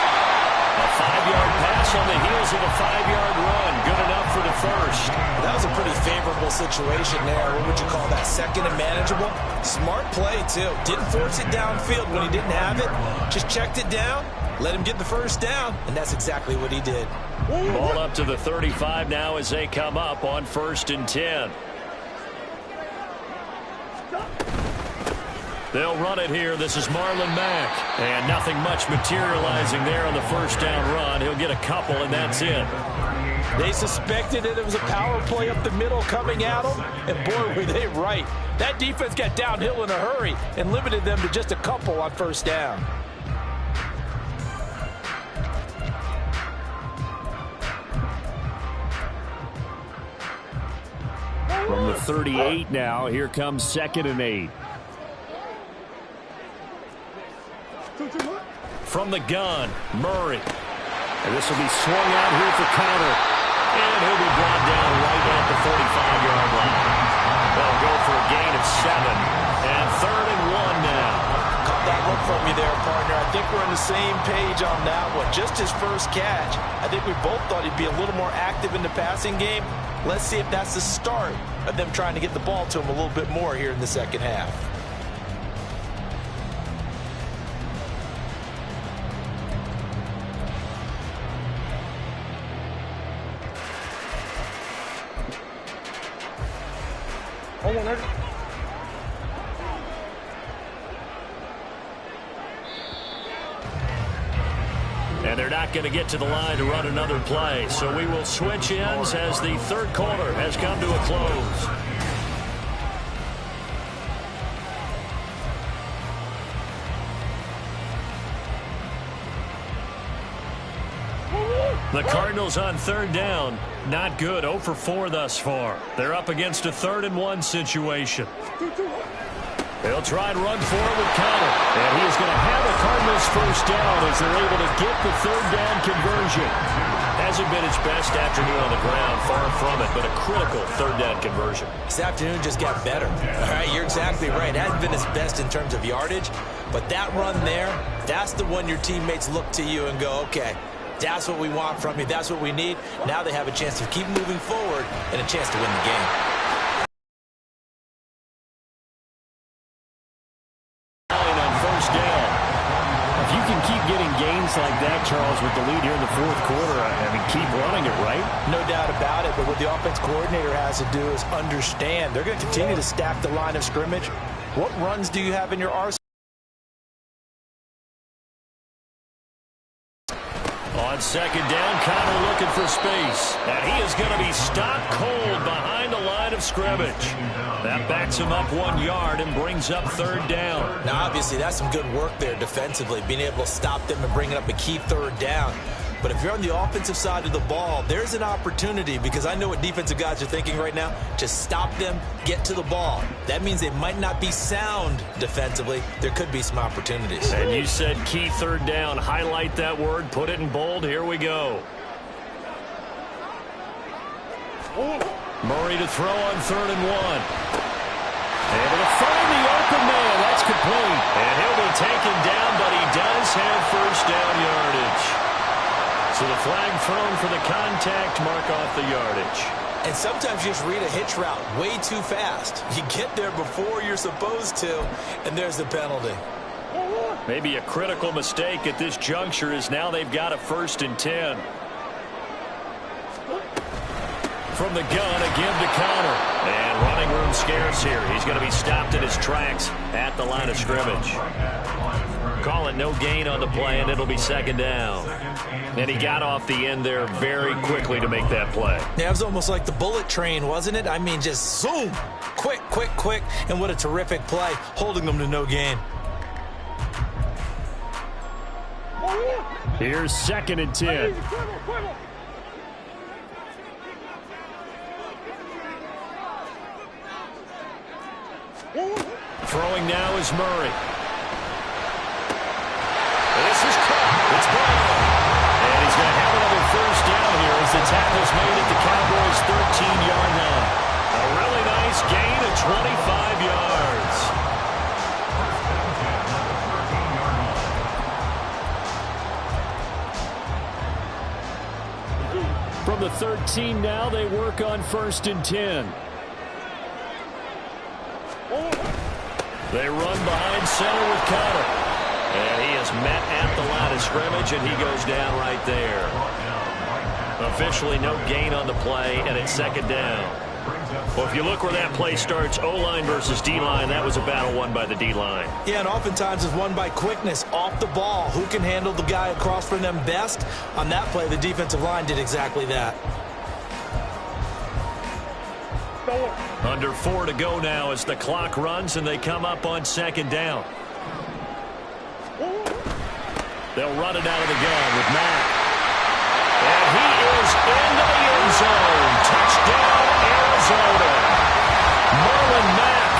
A 5-yard pass on the heels of a 5-yard run. Good enough for the first. That was a pretty favorable situation there. What would you call that? 2nd and manageable? Smart play, too. Didn't force it downfield when he didn't have it. Just checked it down. Let him get the first down, and that's exactly what he did. Ball up to the 35 now as they come up on 1st and 10. They'll run it here. This is Marlon Mack. And nothing much materializing there on the first down run. He'll get a couple, and that's it. They suspected that it was a power play up the middle coming at them, and boy, were they right. That defense got downhill in a hurry and limited them to just a couple on first down. From the 38 now, here comes 2nd and 8. From the gun, Murray. And this will be swung out here for counter. And he'll be brought down right at the 45-yard line. They'll go for a gain of 7. And 3rd and 1 now. Caught that look from you there, partner. I think we're on the same page on that one. Just his first catch. I think we both thought he'd be a little more active in the passing game. Let's see if that's the start of them trying to get the ball to him a little bit more here in the second half. And they're not going to get to the line to run another play. So we will switch ends as the 3rd quarter has come to a close. The Cardinals on 3rd down. Not good. 0 for 4 thus far. They're up against a 3rd and 1 situation. They'll try and run for it with counter. And he is going to have the Cardinals first down as they're able to get the 3rd down conversion. Hasn't been its best afternoon on the ground, far from it, but a critical 3rd down conversion. This afternoon just got better. All right, you're exactly right. It hasn't been its best in terms of yardage, but that run there, that's the one your teammates look to you and go, okay, that's what we want from you. That's what we need. Now they have a chance to keep moving forward and a chance to win the game. Like that, Charles, with the lead here in the 4th quarter. I mean, keep running it, right? No doubt about it, but what the offense coordinator has to do is understand. They're going to continue to stack the line of scrimmage. What runs do you have in your arsenal? On 2nd down, Connor looking for space. And he is going to be stopped cold behind the line of scrimmage. That backs him up 1 yard and brings up 3rd down. Now, obviously, that's some good work there defensively, being able to stop them and bringing up a key 3rd down. But if you're on the offensive side of the ball, there's an opportunity, because I know what defensive guys are thinking right now. Just stop them, get to the ball. That means they might not be sound defensively. There could be some opportunities. And you said key 3rd down. Highlight that word, put it in bold. Here we go. Murray to throw on 3rd and 1. Able to find the open man. That's complete. And he'll be taken down, but he does have first down yardage. So the flag thrown for the contact, mark off the yardage. And sometimes you just read a hitch route way too fast. You get there before you're supposed to, and there's the penalty. Maybe a critical mistake at this juncture is now they've got a 1st and 10. From the gun, a give to counter. And running room scarce here. He's going to be stopped in his tracks at the line of scrimmage. Call it no gain on the play, and it'll be second down. And he got off the end there very quickly to make that play. Yeah, it was almost like the bullet train, wasn't it? I mean, just zoom. Quick, quick, quick. And what a terrific play, holding them to no gain. Here's 2nd and 10. Throwing now is Murray. This is caught. It's ball. And he's going to have another first down here as the tackle's made at the Cowboys' 13-yard line. A really nice gain of 25 yards. From the 13 now, they work on 1st and 10. They run behind center with Connor. And he is met at the line of scrimmage, and he goes down right there. Officially no gain on the play, and it's 2nd down. Well, if you look where that play starts, O-line versus D-line, that was a battle won by the D-line. Yeah, and oftentimes it's won by quickness, off the ball. Who can handle the guy across from them best? On that play, the defensive line did exactly that. Under 4 to go now as the clock runs, and they come up on 2nd down. They'll run it out of the gun with Mack. And he is into the end zone. Touchdown, Arizona. Marlon Mack,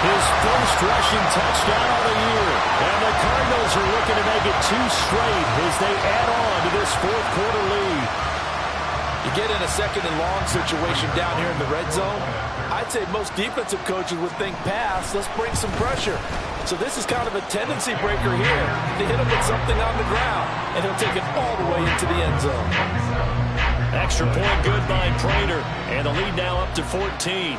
his first rushing touchdown of the year. And the Cardinals are looking to make it 2 straight as they add on to this 4th quarter lead. You get in a 2nd and long situation down here in the red zone, I'd say most defensive coaches would think pass, let's bring some pressure. So this is kind of a tendency breaker here to hit him with something on the ground, and he'll take it all the way into the end zone. Extra point good by Prater, and the lead now up to 14.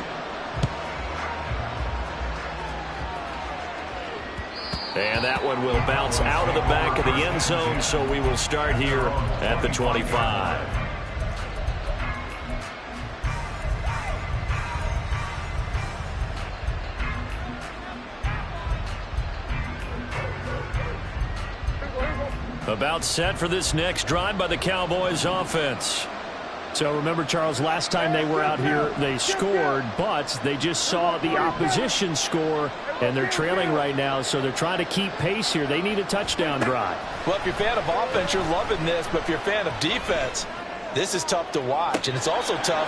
And that one will bounce out of the back of the end zone, so we will start here at the 25. About set for this next drive by the Cowboys offense. So remember, Charles, last time they were out here, they scored, but they just saw the opposition score, and they're trailing right now, so they're trying to keep pace here. They need a touchdown drive. Well, if you're a fan of offense, you're loving this, but if you're a fan of defense, this is tough to watch, and it's also tough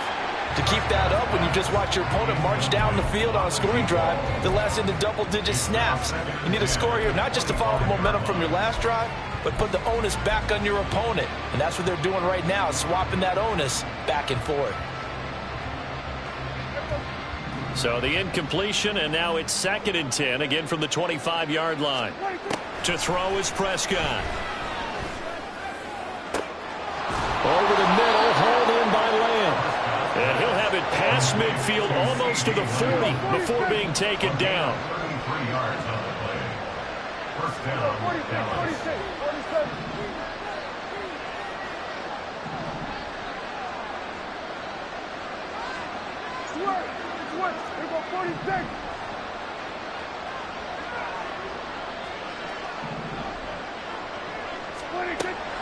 to keep that up when you just watch your opponent march down the field on a scoring drive that lasts into double-digit snaps. You need a score here, not just to follow the momentum from your last drive, but put the onus back on your opponent. And that's what they're doing right now, swapping that onus back and forth. So the incompletion, and now it's 2nd and 10, again from the 25-yard line. To throw is Prescott. Over the middle, hauled in by Lamb. And he'll have it past midfield, almost to the 40, before being taken down. 33 yards on the play. First down, Dallas.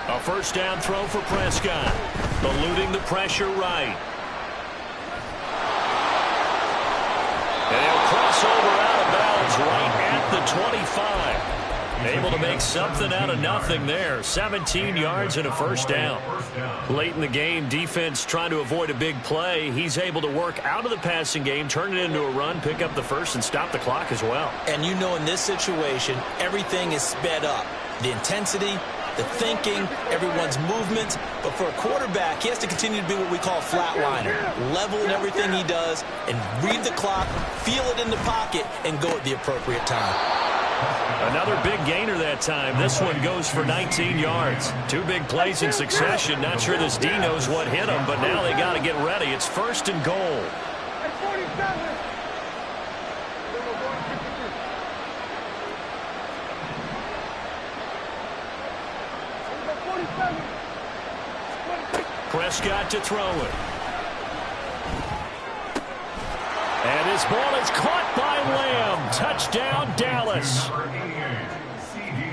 A first down throw for Prescott. Eluding the pressure right. And he'll cross over out of bounds right at the 25. Able to make something out of nothing there. 17 yards and a first down. Late in the game, defense trying to avoid a big play. He's able to work out of the passing game, turn it into a run, pick up the first, and stop the clock as well. And you know in this situation, everything is sped up. The intensity, the thinking, everyone's movements. But for a quarterback, he has to continue to be what we call a flatliner. Level in everything he does and read the clock, feel it in the pocket, and go at the appropriate time. Another big gainer that time. This one goes for 19 yards. 2 big plays in succession. Not sure this D knows what hit him, but now they got to get ready. It's 1st and goal. Prescott to throw it. And his ball is caught by Lamb. Touchdown, Dallas.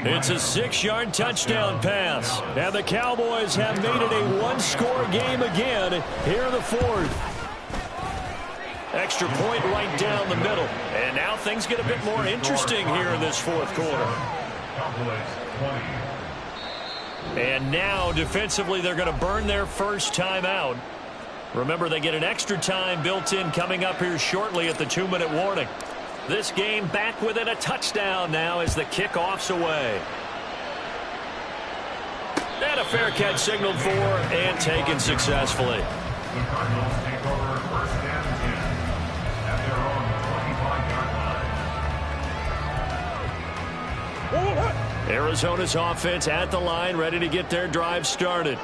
It's a 6-yard touchdown pass. And the Cowboys have made it a one-score game again here in the fourth. Extra point right down the middle. And now things get a bit more interesting here in this fourth quarter. And now defensively they're going to burn their first timeout. Remember, they get an extra time built in coming up here shortly at the 2-minute warning. This game back within a touchdown now as the kickoff's away. And a fair catch signaled for and taken successfully. The Cardinals take over first and 10 at their own 25-yard line. Arizona's offense at the line, ready to get their drive started.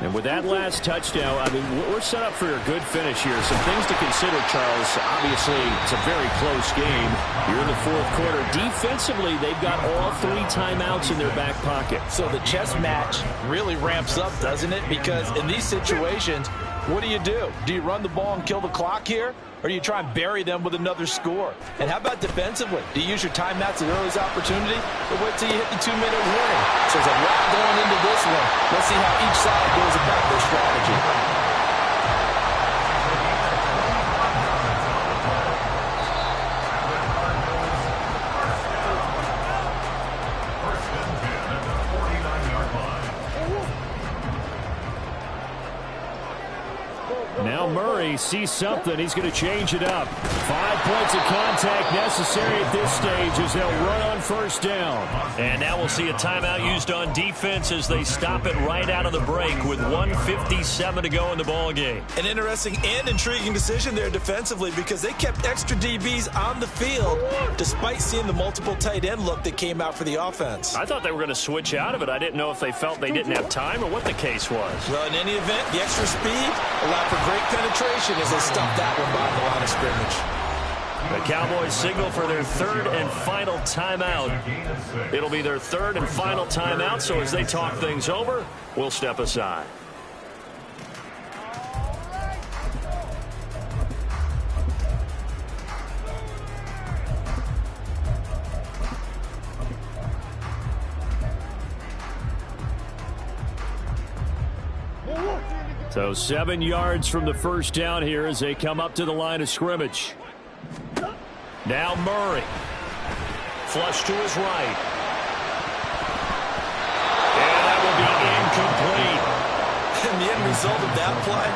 And with that last touchdown, I mean, we're set up for a good finish here. Some things to consider, Charles. Obviously, it's a very close game. You're in the fourth quarter. Defensively, they've got all 3 timeouts in their back pocket. So the chess match really ramps up, doesn't it? Because in these situations, what do? Do you run the ball and kill the clock here? Or do you try and bury them with another score? And how about defensively? Do you use your timeouts at earliest opportunity? Or wait till you hit the 2-minute warning? So there's a lot going into this one. Let's see how each side goes about their strategy. Now Murray sees something. He's going to change it up. 5 points of contact necessary at this stage as they'll run on first down. And now we'll see a timeout used on defense as they stop it right out of the break with 1:57 to go in the ballgame. An interesting and intriguing decision there defensively because they kept extra DBs on the field despite seeing the multiple tight end look that came out for the offense. I thought they were going to switch out of it. I didn't know if they felt they didn't have time or what the case was. Well, in any event, the extra speed allowed for great penetration as they stuffed that one by the line of scrimmage. The Cowboys signal for their 3rd and final timeout. It'll be their 3rd and final timeout, so as they talk things over, we'll step aside. So 7 yards from the first down here as they come up to the line of scrimmage. Now Murray. Flush to his right. And that will be incomplete. And the end result of that play,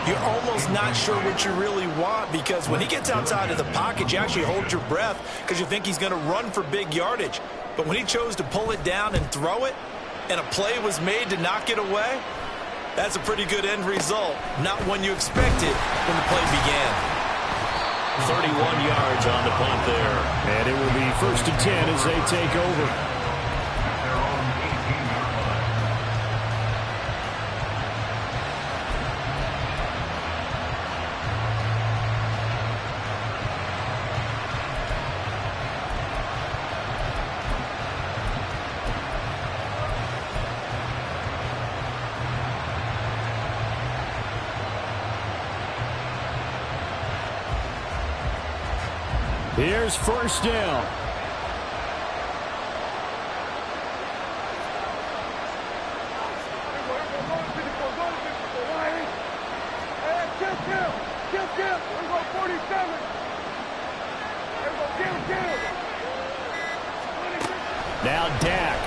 you're almost not sure what you really want because when he gets outside of the pocket, you actually hold your breath because you think he's going to run for big yardage. But when he chose to pull it down and throw it, and a play was made to knock it away, that's a pretty good end result. Not one you expected when the play began. 31 yards on the punt there. And it will be 1st and 10 as they take over. Here's first down. Now Dak.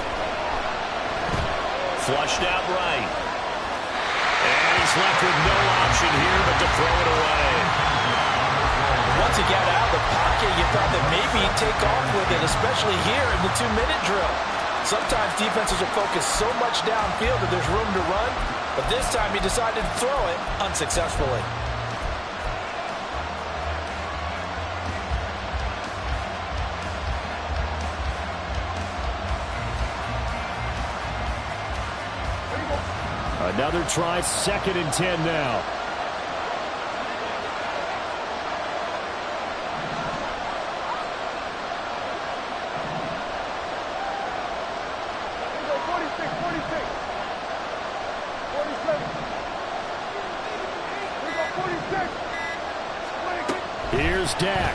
Flushed out right. And he's left with no option here but to throw it away. Once he got out of the pocket, you thought that maybe he'd take off with it, especially here in the 2-minute drill. Sometimes defenses will focus so much downfield that there's room to run, but this time he decided to throw it unsuccessfully. Another try, 2nd and 10 now. Here's Dak.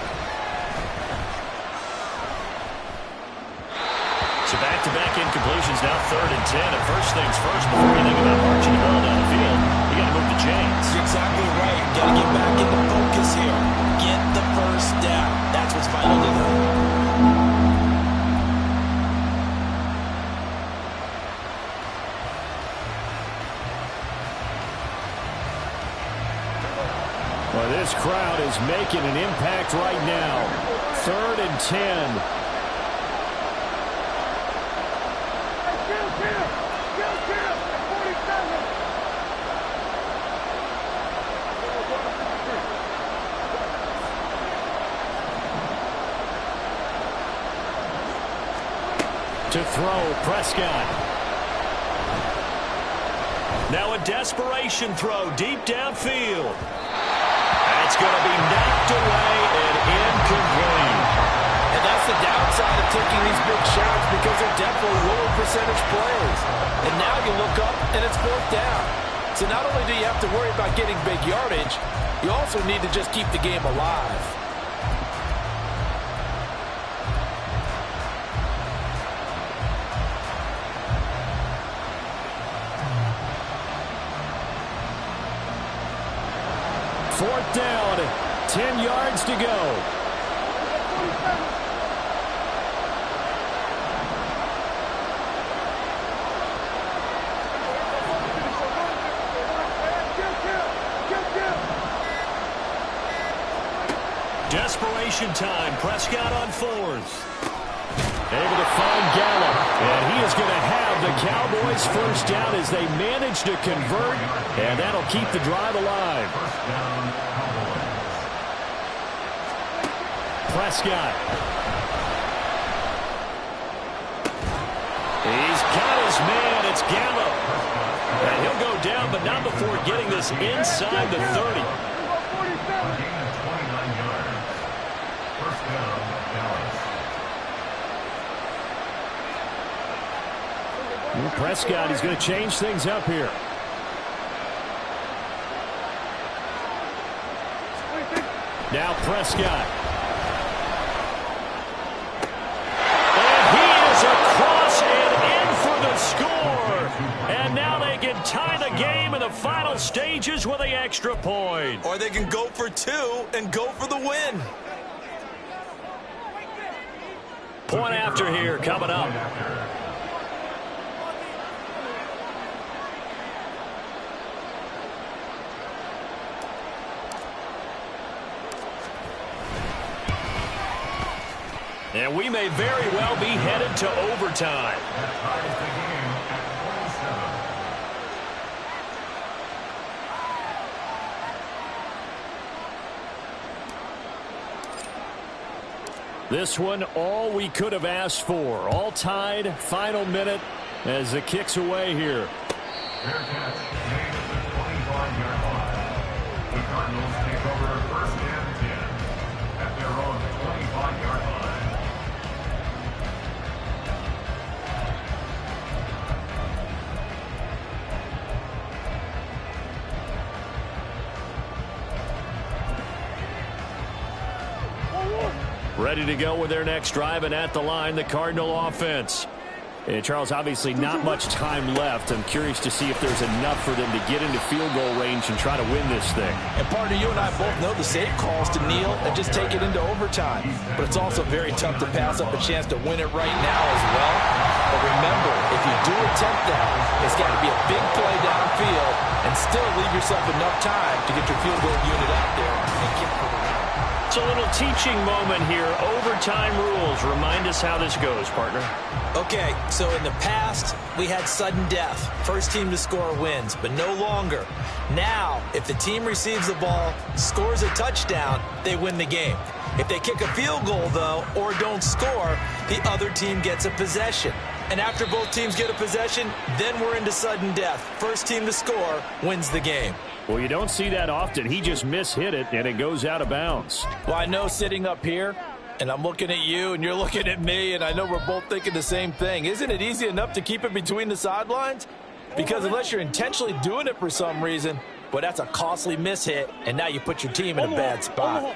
So back back-to-back incompletions, now 3rd and 10. And first things first, before you think about marching the ball down the field, you got to move the chains. You're exactly right. Got to get back into focus here. Get the first down. That's what's vital to them. Well, this crowd is making an impact right now. 3rd and 10. To throw, Prescott. Now a desperation throw deep downfield. That's going to be knocked away and incomplete. And that's the downside of taking these big shots, because they're definitely lower percentage plays. And now you look up and it's 4th down. So not only do you have to worry about getting big yardage, you also need to just keep the game alive. Fourth down, 10 yards to go. Desperation time. Prescott on 4th. Able to find Gallup. And he is going to have the Cowboys first down as they manage to convert. And that'll keep the drive alive. Prescott. He's got his man. It's Gallup. And he'll go down, but not before getting this inside the 30. Prescott, he's going to change things up here. Now Prescott. And he is across and in for the score. And now they can tie the game in the final stages with the extra point. Or they can go for 2 and go for the win. Point after here coming up. And we may very well be headed to overtime. This one, all we could have asked for. All tied, final minute as it kicks away here. Fair catch made at the 25-yard line. The Cardinals take over 1st and 10 at their own 25-yard line. Ready to go with their next drive, and at the line, the Cardinal offense. And Charles, obviously not much time left. I'm curious to see if there's enough for them to get into field goal range and try to win this thing. And partner, you and I both know the safe calls to kneel and just take it into overtime. But it's also very tough to pass up a chance to win it right now as well. But remember, if you do attempt that, it's got to be a big play downfield and still leave yourself enough time to get your field goal unit out there and kick for the win. It's a little teaching moment here. Overtime rules. Remind us how this goes, partner. Okay, so in the past, we had sudden death. First team to score wins, but no longer. Now, if the team receives the ball, scores a touchdown, they win the game. If they kick a field goal, though, or don't score, the other team gets a possession. And after both teams get a possession, then we're into sudden death. First team to score wins the game. Well, you don't see that often. He just mishit it, and it goes out of bounds. Well, I know sitting up here, and I'm looking at you, and you're looking at me, and I know we're both thinking the same thing. Isn't it easy enough to keep it between the sidelines? Because unless you're intentionally doing it for some reason, well, that's a costly mishit, and now you put your team in a bad spot.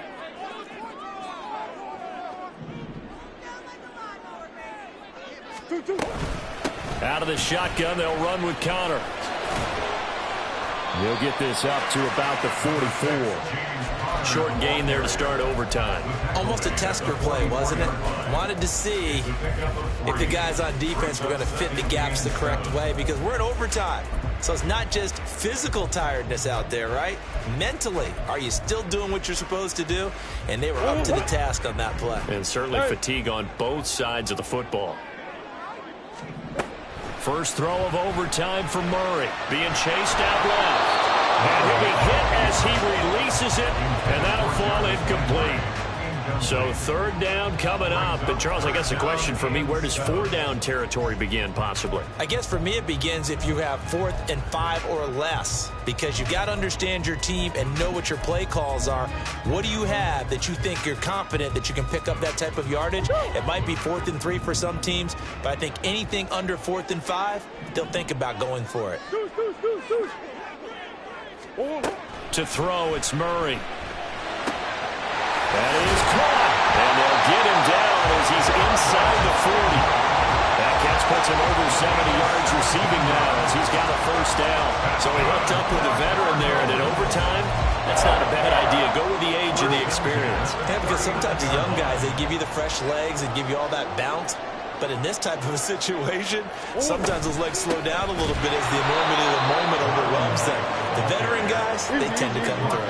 Out of the shotgun, they'll run with Connor. He'll get this up to about the 44. Short gain there to start overtime. Almost a tester play, wasn't it? Wanted to see if the guys on defense were going to fit the gaps the correct way, because we're in overtime. So it's not just physical tiredness out there, right? Mentally, are you still doing what you're supposed to do? And they were up to the task on that play. And certainly fatigue on both sides of the football. First throw of overtime for Murray. Being chased out left. And he'll be hit as he releases it, and that'll fall incomplete. So third down coming up. And, Charles, I guess the question for me, where does 4 down territory begin possibly? I guess for me it begins if you have 4th and 5 or less, because you've got to understand your team and know what your play calls are. What do you have that you think you're confident that you can pick up that type of yardage? It might be 4th and 3 for some teams, but I think anything under 4th and 5, they'll think about going for it. To throw, it's Murray. That is caught, and they'll get him down as he's inside the 40. That catch puts him over 70 yards receiving now as he's got a first down. So he hooked up with the veteran there, and in overtime, that's not a bad idea. Go with the age and the experience. Yeah, because sometimes the young guys, they give you the fresh legs and give you all that bounce. But in this type of a situation, sometimes those legs slow down a little bit as the enormity of the moment overwhelms them. The veteran guys, they tend to come through.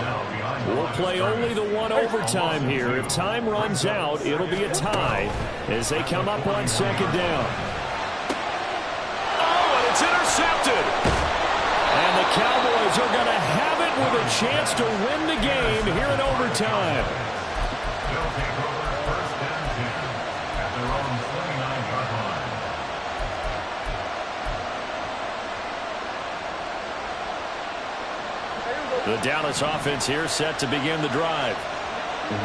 We'll play only the one overtime here. If time runs out, it'll be a tie as they come up on second down. Oh, and it's intercepted. And the Cowboys are going to have it with a chance to win the game here in overtime. They'll take over first and 10 at their own 29-yard line. The Dallas offense here set to begin the drive.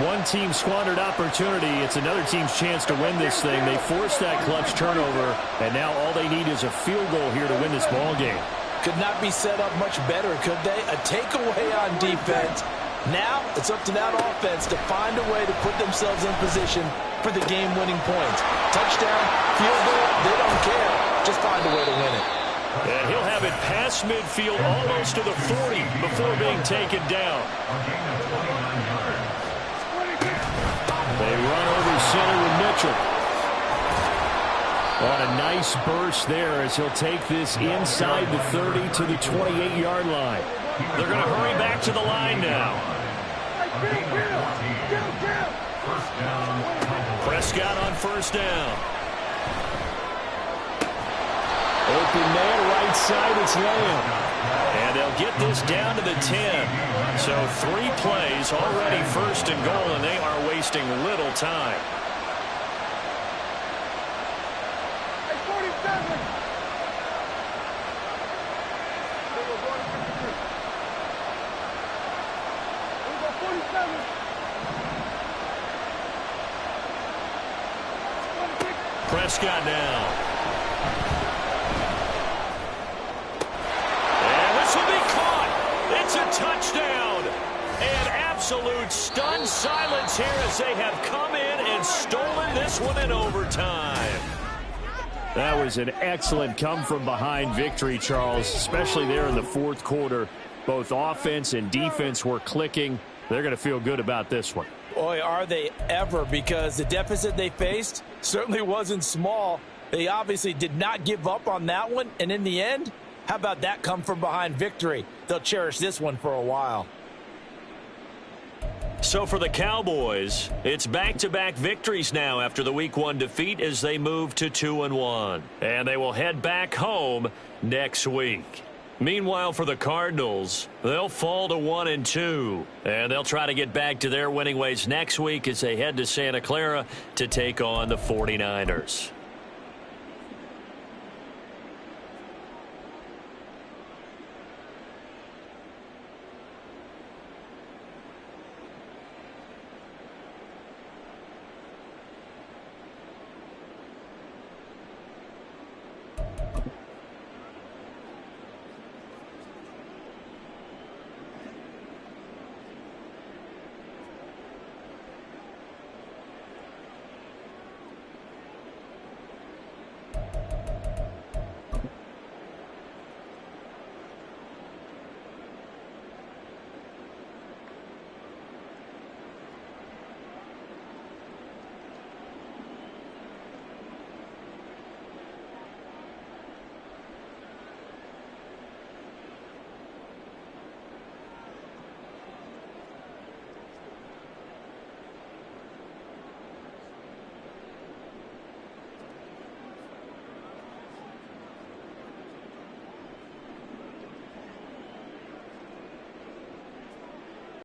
One team squandered opportunity. It's another team's chance to win this thing. They forced that clutch turnover, and now all they need is a field goal here to win this ball game. Could not be set up much better, could they? A takeaway on defense. Now it's up to that offense to find a way to put themselves in position for the game-winning points. Touchdown, field goal, they don't care. Just find a way to win it. And he'll have it past midfield almost to the 40 before being taken down. They run over center with Mitchell. On a nice burst there as he'll take this inside the 30 to the 28-yard line. They're going to hurry back to the line now. Prescott on first down. Open man, right side, it's Lamb. And they'll get this down to the 10. So 3 plays already first and goal, and they are wasting little time. Prescott now. And this will be caught. It's a touchdown. And absolute stunned silence here as they have come in and stolen this one in overtime. That was an excellent come-from-behind victory, Charles, especially there in the fourth quarter. Both offense and defense were clicking. They're going to feel good about this one. Boy, are they ever, because the deficit they faced certainly wasn't small. They obviously did not give up on that one, and in the end, how about that come-from-behind victory? They'll cherish this one for a while. So for the Cowboys, it's back-to-back victories now after the Week 1 defeat as they move to 2-1. And they will head back home next week. Meanwhile, for the Cardinals, they'll fall to 1-2. And they'll try to get back to their winning ways next week as they head to Santa Clara to take on the 49ers.